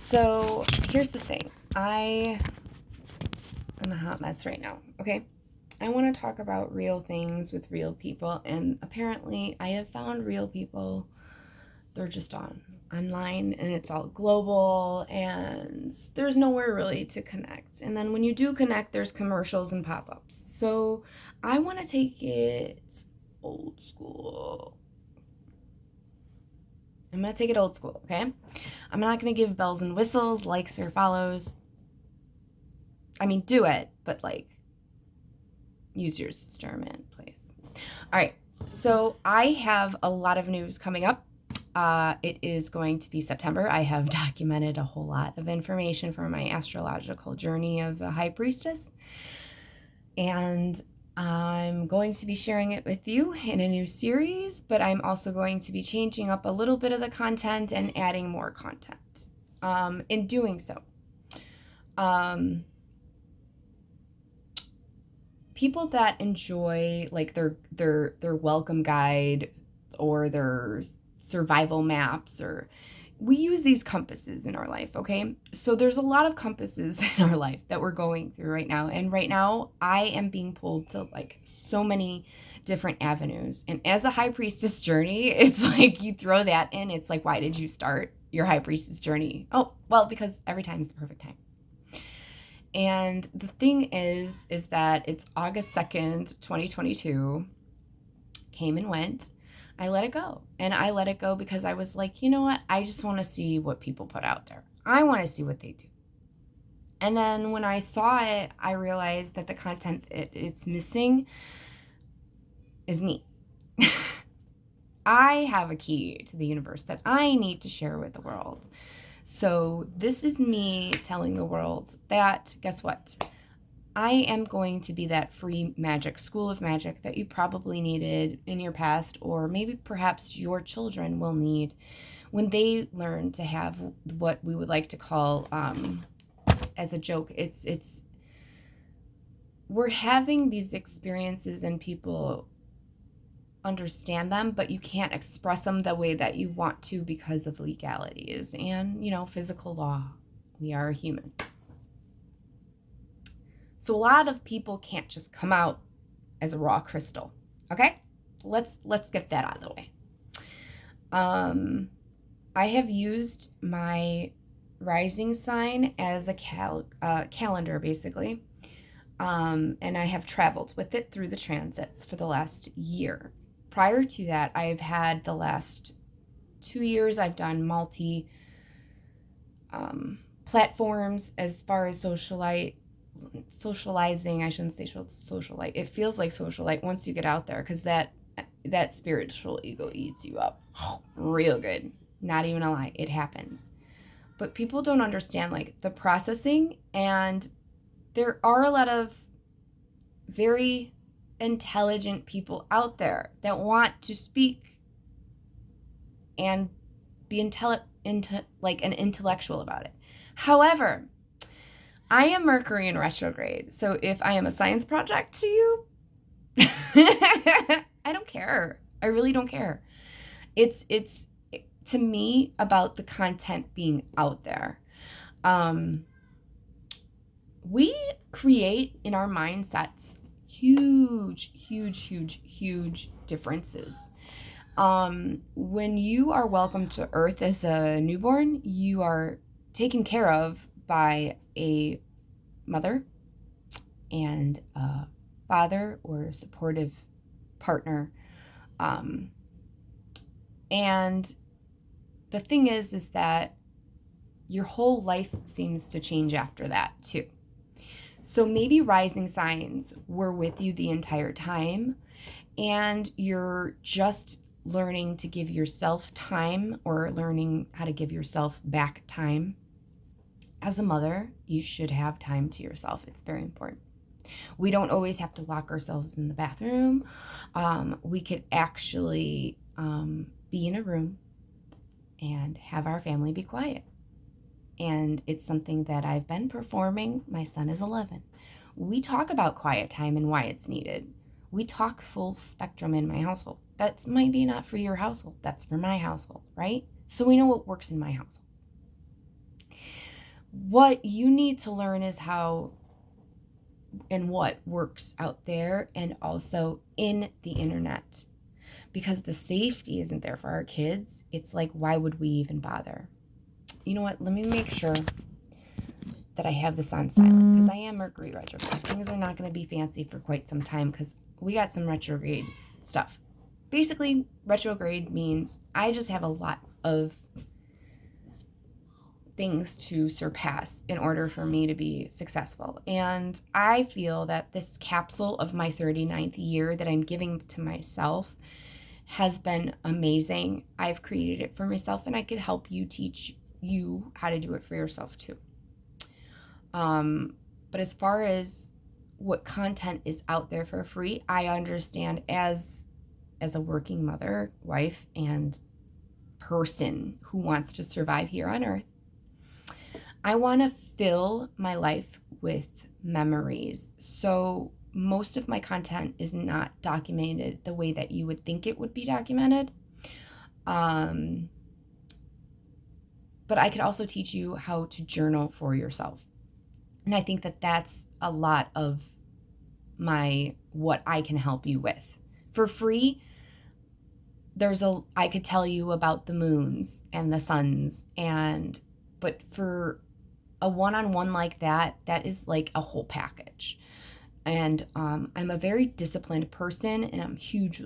So here's the thing. I'm a hot mess right now, okay? I want to talk about real things with real people, and apparently I have found real people. They're just online, and it's all global, and there's nowhere really to connect. And then when you do connect, there's commercials and pop-ups. So I want to take it old school. I'm going to take it old school, okay? I'm not going to give bells and whistles, likes or follows. I mean, do it, but use your discernment, please. All right, so I have a lot of news coming up. It is going to be September. I have documented a whole lot of information for my astrological journey of a high priestess, and I'm going to be sharing it with you in a new series, but I'm also going to be changing up a little bit of the content and adding more content. In doing so, people that enjoy their welcome guide or their survival maps, or we use these compasses in our life, okay? So there's a lot of compasses in our life that we're going through right now, and right now I am being pulled to so many different avenues. And as a high priestess journey, it's like you throw that in, it's like, why did you start your high priestess journey? Oh, well, because every time is the perfect time. And the thing is that it's August 2nd, 2022, came and went. I let it go. And I let it go because I was like, you know what? I just want to see what people put out there. I want to see what they do. And then when I saw it, I realized that the content it's missing is me. I have a key to the universe that I need to share with the world. So this is me telling the world that, guess what? I am going to be that free magic, school of magic that you probably needed in your past, or maybe perhaps your children will need when they learn to have what we would like to call, as a joke, it's we're having these experiences and people understand them, but you can't express them the way that you want to because of legalities and, physical law. We are human. So a lot of people can't just come out as a raw crystal. Okay? Let's get that out of the way. I have used my rising sign as a calendar, basically. And I have traveled with it through the transits for the last year. Prior to that, I've had the last 2 years, I've done multi platforms as far as socializing. I shouldn't say socialite. It feels like socialite once you get out there, because that spiritual ego eats you up real good. Not even a lie. It happens. But people don't understand the processing, and there are a lot of very intelligent people out there that want to speak and be an intellectual about it. However, I am Mercury in retrograde, so if I am a science project to you, I don't care. I really don't care. It's to me about the content being out there. We create in our mindsets huge differences. When you are welcomed to Earth as a newborn, you are taken care of by a mother and a father or a supportive partner. And the thing is that your whole life seems to change after that too. So maybe rising signs were with you the entire time, and you're just learning to give yourself time, or learning how to give yourself back time. As a mother, you should have time to yourself. It's very important. We don't always have to lock ourselves in the bathroom. We could actually be in a room and have our family be quiet. And it's something that I've been performing. My son is 11. We talk about quiet time and why it's needed. We talk full spectrum in my household. That's might be not for your household. That's for my household, right? So we know what works in my household. What you need to learn is how and what works out there and also in the internet. Because the safety isn't there for our kids. It's like, why would we even bother? You know what? Let me make sure that I have this on silent because I am Mercury retrograde. Things are not going to be fancy for quite some time because we got some retrograde stuff. Basically, retrograde means I just have a lot of things to surpass in order for me to be successful. And I feel that this capsule of my 39th year that I'm giving to myself has been amazing. I've created it for myself and I could help you teach you how to do it for yourself too. But as far as what content is out there for free, I understand as a working mother, wife, and person who wants to survive here on earth, I want to fill my life with memories. So most of my content is not documented the way that you would think it would be documented. But I could also teach you how to journal for yourself. And I think that that's a lot of what I can help you with. For free, I could tell you about the moons and the suns, but for a one-on-one like that is like a whole package. And I'm a very disciplined person, and I'm huge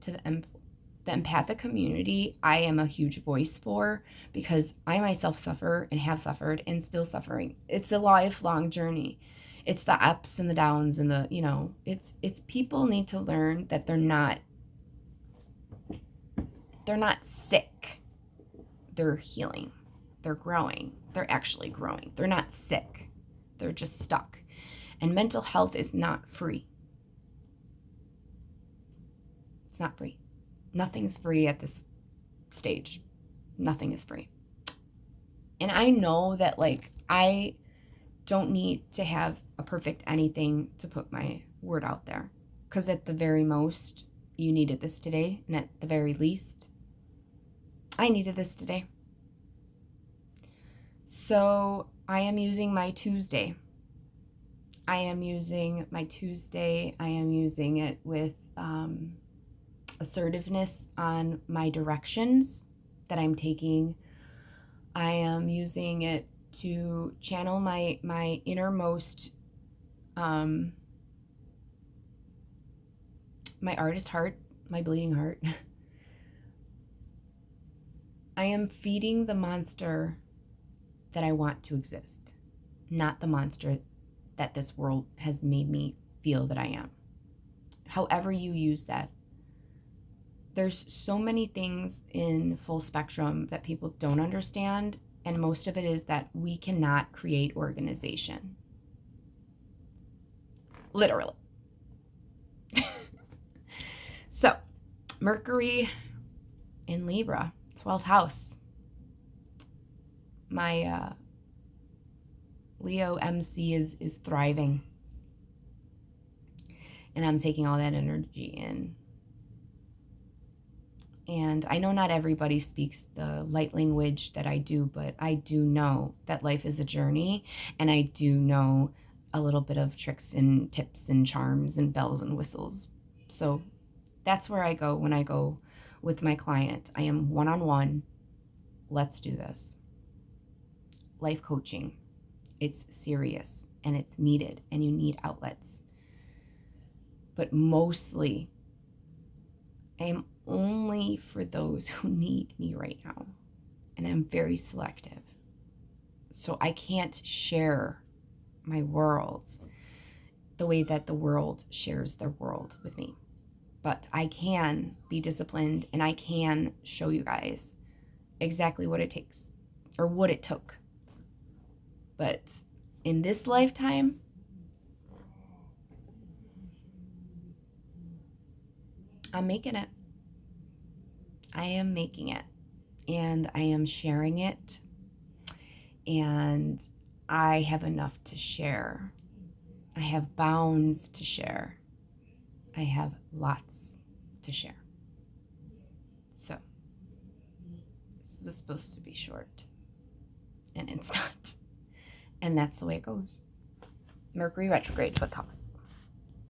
to the empathic community. I am a huge voice for, because I myself suffer and have suffered and still suffering. It's a lifelong journey. It's the ups and the downs and it's people need to learn that they're not sick. They're healing. They're growing. They're actually growing. They're not sick. They're just stuck. And mental health is not free. It's not free. Nothing's free at this stage. Nothing is free. And I know that, like, I don't need to have a perfect anything to put my word out there. Because at the very most, you needed this today. And at the very least, I needed this today. So I am using my Tuesday. I am using it with assertiveness on my directions that I'm taking. I am using it to channel my innermost, my artist heart, my bleeding heart. I am feeding the monster that I want to exist, not the monster that this world has made me feel that I am. However you use that. There's so many things in full spectrum that people don't understand, and most of it is that we cannot create organization. Literally. So, Mercury in Libra, 12th house. My Leo MC is thriving. And I'm taking all that energy in. And I know not everybody speaks the light language that I do, but I do know that life is a journey, and I do know a little bit of tricks and tips and charms and bells and whistles. So that's where I go when I go with my client. I am one-on-one. Let's do this. Life coaching. It's serious and it's needed, and you need outlets. But mostly, I am only for those who need me right now. And I'm very selective. So I can't share my worlds the way that the world shares their world with me. But I can be disciplined, and I can show you guys exactly what it takes, or what it took. But in this lifetime, I'm making it. I am making it, and I am sharing it, and I have enough to share. I have bounds to share. I have lots to share. So, this was supposed to be short, and it's not. And that's the way it goes. Mercury retrograde with us.